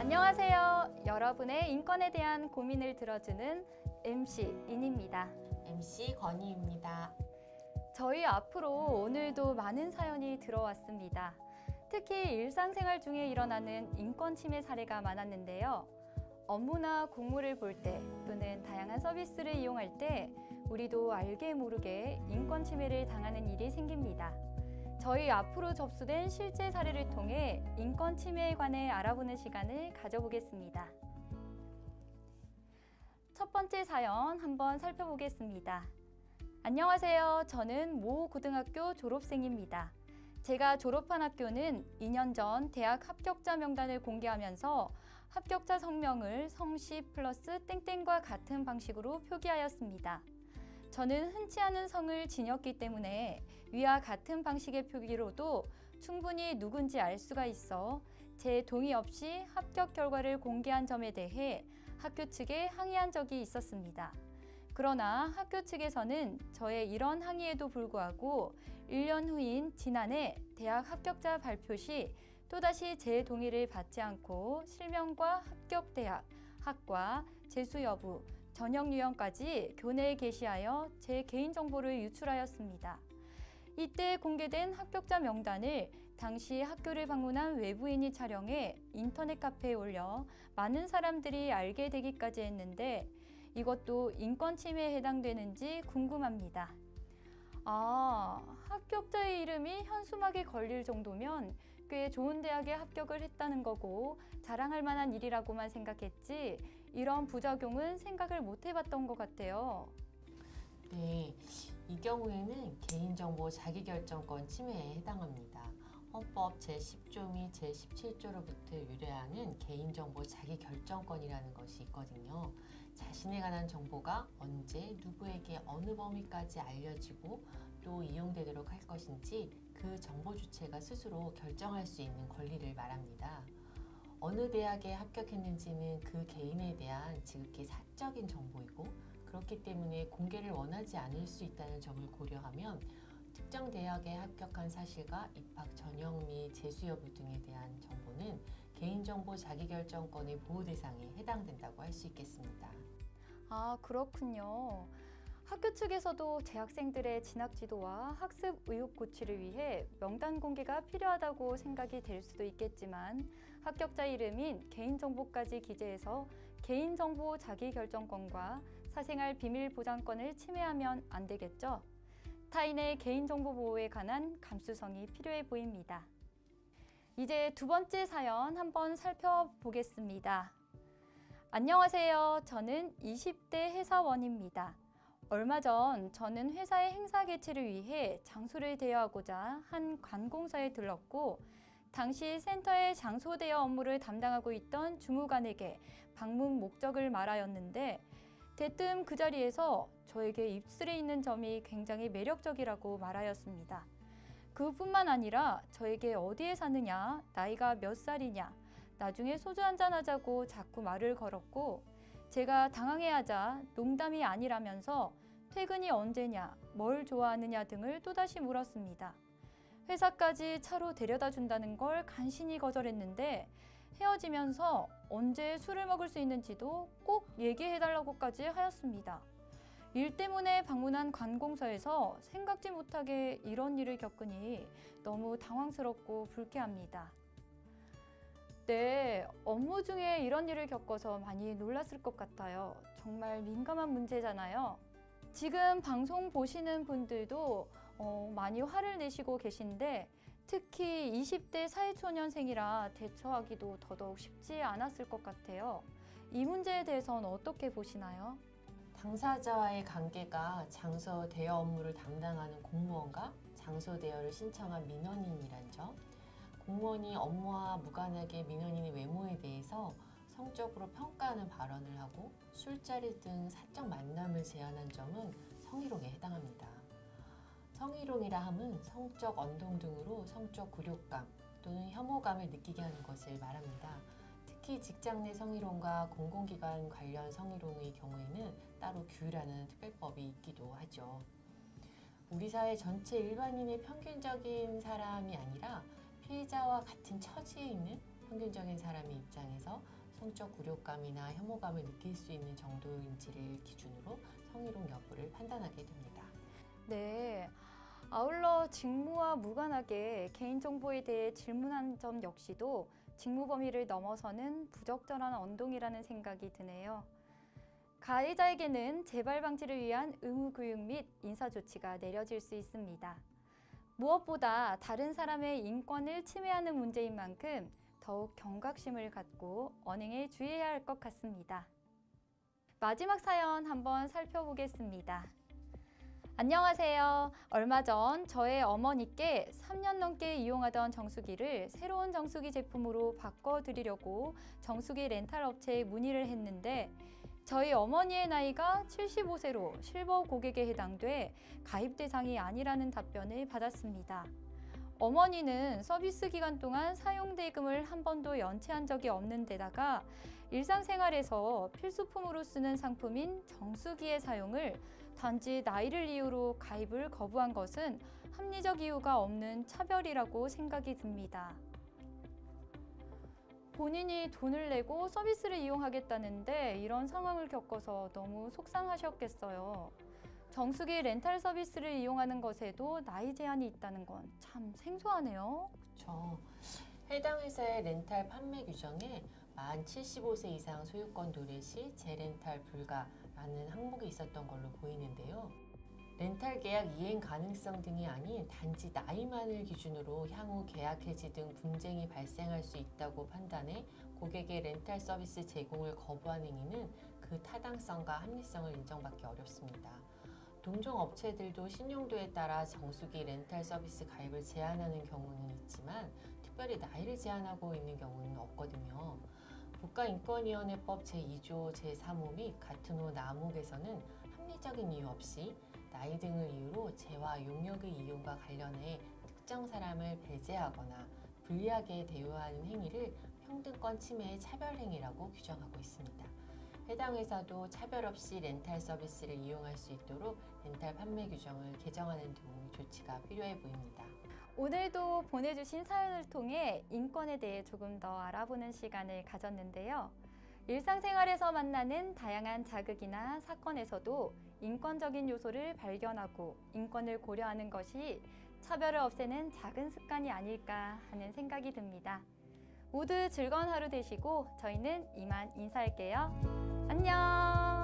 안녕하세요. 여러분의 인권에 대한 고민을 들어주는 MC 인입니다. MC 건희입니다. 저희 앞으로 오늘도 많은 사연이 들어왔습니다. 특히 일상생활 중에 일어나는 인권 침해 사례가 많았는데요. 업무나 공무를 볼 때 또는 다양한 서비스를 이용할 때 우리도 알게 모르게 인권 침해를 당하는 일이 생깁니다. 저희 앞으로 접수된 실제 사례를 통해 인권 침해에 관해 알아보는 시간을 가져보겠습니다. 첫 번째 사연 한번 살펴보겠습니다. 안녕하세요. 저는 모 고등학교 졸업생입니다. 제가 졸업한 학교는 2년 전 대학 합격자 명단을 공개하면서 합격자 성명을 성씨 플러스 땡땡과 같은 방식으로 표기하였습니다. 저는 흔치 않은 성을 지녔기 때문에 위와 같은 방식의 표기로도 충분히 누군지 알 수가 있어 제 동의 없이 합격 결과를 공개한 점에 대해 학교 측에 항의한 적이 있었습니다. 그러나 학교 측에서는 저의 이런 항의에도 불구하고 1년 후인 지난해 대학 합격자 발표 시 또다시 제 동의를 받지 않고 실명과 합격 대학, 학과, 재수 여부, 전형 유형까지 교내에 게시하여 제 개인정보를 유출하였습니다. 이때 공개된 합격자 명단을 당시 학교를 방문한 외부인이 촬영해 인터넷 카페에 올려 많은 사람들이 알게 되기까지 했는데 이것도 인권 침해에 해당되는지 궁금합니다. 합격자의 이름이 현수막에 걸릴 정도면 꽤 좋은 대학에 합격을 했다는 거고 자랑할 만한 일이라고만 생각했지 이런 부작용은 생각을 못 해봤던 것 같아요. 네, 이 경우에는 개인정보 자기결정권 침해에 해당합니다. 헌법 제10조 및 제17조로부터 유래하는 개인정보 자기결정권이라는 것이 있거든요. 자신에 관한 정보가 언제 누구에게 어느 범위까지 알려지고 또 이용되도록 할 것인지 그 정보 주체가 스스로 결정할 수 있는 권리를 말합니다. 어느 대학에 합격했는지는 그 개인에 대한 지극히 사적인 정보이고 그렇기 때문에 공개를 원하지 않을 수 있다는 점을 고려하면 특정 대학에 합격한 사실과 입학 전형 및 재수 여부 등에 대한 정보는 개인정보 자기결정권의 보호 대상에 해당된다고 할 수 있겠습니다. 그렇군요. 학교 측에서도 재학생들의 진학 지도와 학습 의욕 고취를 위해 명단 공개가 필요하다고 생각이 될 수도 있겠지만 합격자 이름인 개인정보까지 기재해서 개인정보 자기결정권과 사생활 비밀 보장권을 침해하면 안 되겠죠? 타인의 개인정보 보호에 관한 감수성이 필요해 보입니다. 이제 두 번째 사연 한번 살펴보겠습니다. 안녕하세요. 저는 20대 회사원입니다. 얼마 전 저는 회사의 행사 개최를 위해 장소를 대여하고자 한 관공서에 들렀고 당시 센터의 장소 대여 업무를 담당하고 있던 주무관에게 방문 목적을 말하였는데 대뜸 그 자리에서 저에게 입술에 있는 점이 굉장히 매력적이라고 말하였습니다. 그뿐만 아니라 저에게 어디에 사느냐, 나이가 몇 살이냐, 나중에 소주 한잔 하자고 자꾸 말을 걸었고 제가 당황해하자 농담이 아니라면서 퇴근이 언제냐, 뭘 좋아하느냐 등을 또다시 물었습니다. 회사까지 차로 데려다 준다는 걸 간신히 거절했는데 헤어지면서 언제 술을 먹을 수 있는지도 꼭 얘기해달라고까지 하였습니다. 일 때문에 방문한 관공서에서 생각지 못하게 이런 일을 겪으니 너무 당황스럽고 불쾌합니다. 네, 업무 중에 이런 일을 겪어서 많이 놀랐을 것 같아요. 정말 민감한 문제잖아요. 지금 방송 보시는 분들도 많이 화를 내시고 계신데 특히 20대 사회초년생이라 대처하기도 더더욱 쉽지 않았을 것 같아요. 이 문제에 대해서는 어떻게 보시나요? 당사자와의 관계가 장소 대여 업무를 담당하는 공무원과 장소 대여를 신청한 민원인이란 점, 공무원이 업무와 무관하게 민원인의 외모에 대해서 성적으로 평가하는 발언을 하고 술자리 등 사적 만남을 제한한 점은 성희롱에 해당합니다. 성희롱이라 함은 성적 언동 등으로 성적 굴욕감 또는 혐오감을 느끼게 하는 것을 말합니다. 특히 직장 내 성희롱과 공공기관 관련 성희롱의 경우에는 따로 규율하는 특별법이 있기도 하죠. 우리 사회 전체 일반인의 평균적인 사람이 아니라 피해자와 같은 처지에 있는 평균적인 사람의 입장에서 성적 굴욕감이나 혐오감을 느낄 수 있는 정도인지를 기준으로 성희롱 여부를 판단하게 됩니다. 네. 아울러 직무와 무관하게 개인정보에 대해 질문한 점 역시도 직무 범위를 넘어서는 부적절한 언동이라는 생각이 드네요. 가해자에게는 재발 방지를 위한 의무 교육 및 인사 조치가 내려질 수 있습니다. 무엇보다 다른 사람의 인권을 침해하는 문제인 만큼 더욱 경각심을 갖고 언행에 주의해야 할 것 같습니다. 마지막 사연 한번 살펴보겠습니다. 안녕하세요. 얼마 전 저의 어머니께 3년 넘게 이용하던 정수기를 새로운 정수기 제품으로 바꿔드리려고 정수기 렌탈 업체에 문의를 했는데 저희 어머니의 나이가 75세로 실버 고객에 해당돼 가입 대상이 아니라는 답변을 받았습니다. 어머니는 서비스 기간 동안 사용 대금을 한 번도 연체한 적이 없는 데다가 일상생활에서 필수품으로 쓰는 상품인 정수기의 사용을 단지 나이를 이유로 가입을 거부한 것은 합리적 이유가 없는 차별이라고 생각이 듭니다. 본인이 돈을 내고 서비스를 이용하겠다는데 이런 상황을 겪어서 너무 속상하셨겠어요. 정수기 렌탈 서비스를 이용하는 것에도 나이 제한이 있다는 건 참 생소하네요. 그렇죠. 해당 회사의 렌탈 판매 규정에 만 75세 이상 소유권 도래 시 재렌탈 불가라는 항목이 있었던 걸로 보이는데요. 렌탈 계약 이행 가능성 등이 아닌 단지 나이만을 기준으로 향후 계약 해지 등 분쟁이 발생할 수 있다고 판단해 고객의 렌탈 서비스 제공을 거부한 행위는 그 타당성과 합리성을 인정받기 어렵습니다. 동종 업체들도 신용도에 따라 정수기 렌탈 서비스 가입을 제한하는 경우는 있지만 특별히 나이를 제한하고 있는 경우는 없거든요. 국가인권위원회법 제2조 제3호 및 같은 호 남욱에서는 합리적인 이유 없이 나이 등을 이유로 재와 용역의 이용과 관련해 특정 사람을 배제하거나 불리하게 대우하는 행위를 평등권 침해의 차별행위라고 규정하고 있습니다. 해당 회사도 차별 없이 렌탈 서비스를 이용할 수 있도록 렌탈 판매 규정을 개정하는 등 조치가 필요해 보입니다. 오늘도 보내주신 사연을 통해 인권에 대해 조금 더 알아보는 시간을 가졌는데요. 일상생활에서 만나는 다양한 자극이나 사건에서도 인권적인 요소를 발견하고 인권을 고려하는 것이 차별을 없애는 작은 습관이 아닐까 하는 생각이 듭니다. 모두 즐거운 하루 되시고 저희는 이만 인사할게요. 안녕!